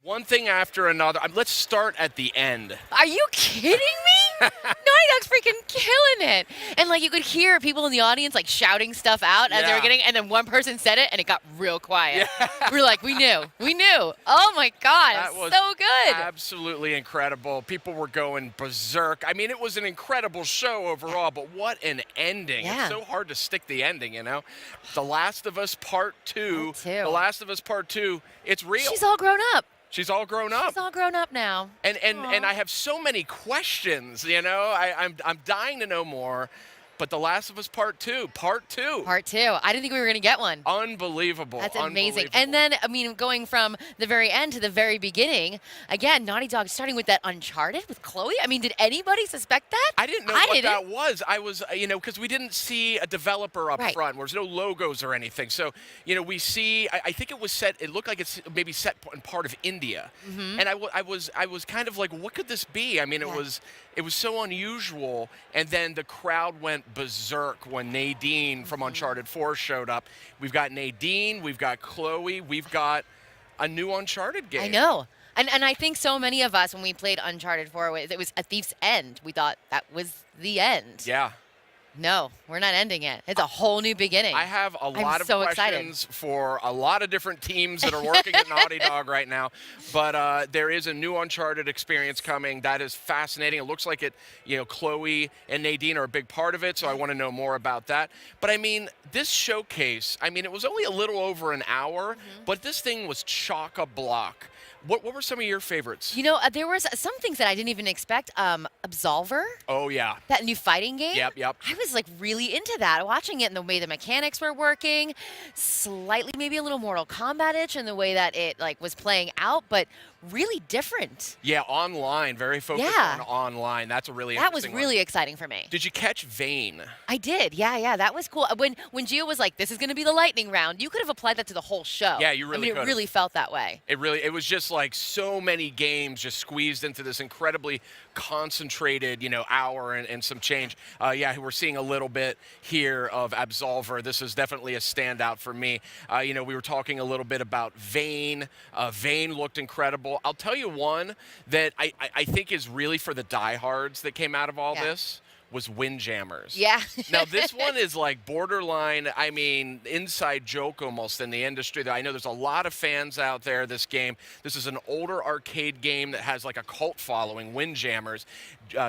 One thing after another. Let's start at the end. Are you kidding me? Naughty Dog's freaking killing it. And like you could hear people in the audience like shouting stuff out as they were getting, and then one person said it and it got real quiet. Yeah. We were like, we knew. Oh my God, that was so good. Absolutely incredible. People were going berserk. I mean, it was an incredible show overall, but what an ending. Yeah. It's so hard to stick the ending, you know? The Last of Us Part 2. The Last of Us Part 2, it's real. She's all grown up. She's all grown up. She's all grown up now. And I have so many questions, you know? I'm dying to know more. But The Last of Us Part 2. Part 2. I didn't think we were going to get one. Unbelievable. That's amazing. And then, I mean, going from the very end to the very beginning, again, Naughty Dog starting with that Uncharted with Chloe. I mean, did anybody suspect that? I didn't know what that was. I was, you know, because we didn't see a developer up front. There's no logos or anything. So, you know, we see, I think it was set, it looked like it's maybe set in part of India. Mm-hmm. And I was kind of like, what could this be? I mean, it was so unusual. And then the crowd went berserk when Nadine from Uncharted 4 showed up. We've got Nadine, we've got Chloe, we've got a new Uncharted game. I know. And I think so many of us, when we played Uncharted 4, it was A Thief's End. We thought that was the end. Yeah. No, we're not ending it. It's a whole new beginning. I have a lot of questions for a lot of different teams that are working at Naughty Dog right now. But there is a new Uncharted experience coming. That is fascinating. It looks like it, you know, Chloe and Nadine are a big part of it, so I want to know more about that. But I mean, this showcase, I mean, it was only a little over an hour, but this thing was chock-a-block. What were some of your favorites? You know, there was some things that I didn't even expect. Absolver. Oh, yeah. That new fighting game. Yep. I was like really into that, watching it and the way the mechanics were working. Slightly maybe a little Mortal Kombat-ish in the way that it like was playing out, but really different. Yeah, online, very focused on online. That's a really interesting That was really exciting for me. Did you catch Vayne? I did. Yeah, that was cool. When Gio was like, this is going to be the lightning round, you could have applied that to the whole show. Yeah, you really could. It really felt that way. It was just like so many games just squeezed into this incredibly concentrated, you know, hour and some change. Yeah, we're seeing a little bit here of Absolver. This is definitely a standout for me. You know, we were talking a little bit about Vayne. Vayne looked incredible. I'll tell you one that I think is really for the diehards that came out of all this. Was Windjammers. Yeah. Now, this one is like borderline, I mean, inside joke almost in the industry. I know there's a lot of fans out there, this game. This is an older arcade game that has like a cult following, Windjammers.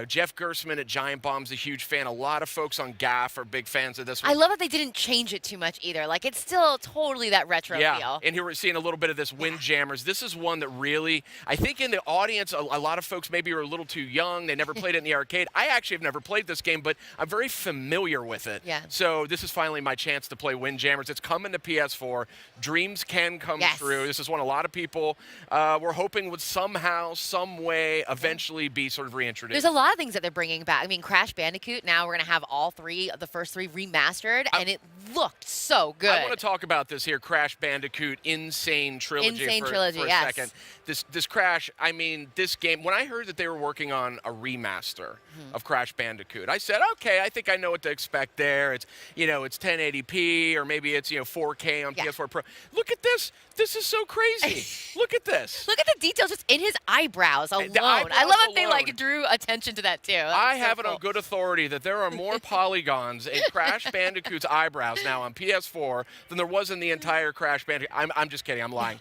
Jeff Gersman at Giant Bomb's a huge fan. A lot of folks on GAF are big fans of this one. I love that they didn't change it too much either. Like, it's still totally that retro feel. And here we're seeing a little bit of this Windjammers. This is one that really, I think in the audience, a lot of folks maybe are a little too young. They never played it in the arcade. I actually have never played this game, but I'm very familiar with it. Yeah. So this is finally my chance to play Windjammers. It's coming to PS4. Dreams can come true. This is one a lot of people were hoping would somehow, some way, eventually be sort of reintroduced. There's a lot of things that they're bringing back. I mean, Crash Bandicoot, now we're going to have all three of the first three remastered, and it looked so good. I want to talk about this here, Crash Bandicoot Insane Trilogy for a second. This Crash, I mean, this game, when I heard that they were working on a remaster of Crash Bandicoot, I said, okay, I think I know what to expect there. It's, you know, it's 1080p, or maybe it's, you know, 4K on PS4 Pro. Look at this. This is so crazy. Look at this. Look at the details just in his eyebrows alone. I love that they like drew attention to that too. I have it on good authority that there are more polygons in Crash Bandicoot's eyebrows now on PS4 than there was in the entire Crash Bandicoot. I'm just kidding. I'm lying.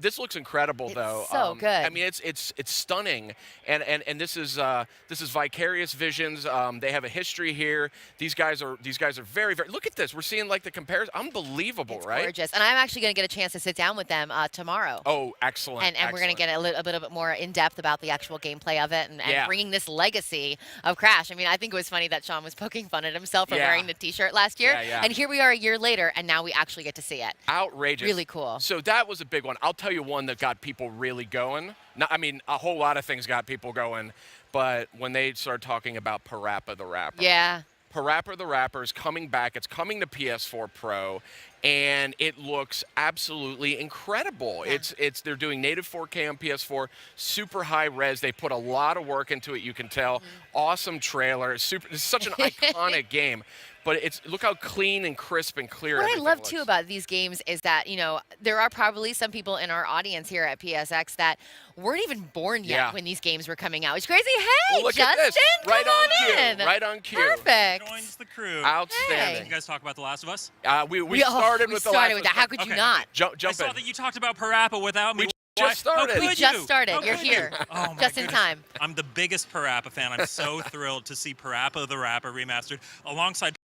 This looks incredible though. So good. I mean, it's stunning, and this is Vicarious Visions. They have a history here. These guys are very. Look at this. We're seeing like the comparison. Unbelievable, it's right? Gorgeous. And I'm actually going to get a chance to sit down down with them tomorrow. Oh, excellent. And we're going to get a little bit more in-depth about the actual gameplay of it and bringing this legacy of Crash. I mean, I think it was funny that Sean was poking fun at himself for wearing the T-shirt last year. And here we are a year later, and now we actually get to see it. Outrageous. Really cool. So that was a big one. I'll tell you one that got people really going. I mean, a whole lot of things got people going, but when they started talking about Parappa the Rapper. Yeah. Parappa the Rapper is coming back. It's coming to PS4 Pro, and it looks absolutely incredible. Yeah. They're doing native 4K on PS4, super high res. They put a lot of work into it. You can tell. Awesome trailer. It's such an iconic game. But look how clean and crisp and clear what everything I love, looks. too, about these games is that, you know, there are probably some people in our audience here at PSX that weren't even born yet when these games were coming out. It's crazy. Hey, well, look Justin, at this. Right come on cue. in. Right on cue. Perfect. Joins the crew. Outstanding. Did you guys talk about The Last of Us? We started with The Last of Us. How could you not? Jump I saw in. that you talked about Parappa without me. Just started. How We could just you? started. How You're could here. you? Oh, my just in goodness. time. I'm the biggest Parappa fan. I'm so thrilled to see Parappa the Rapper remastered alongside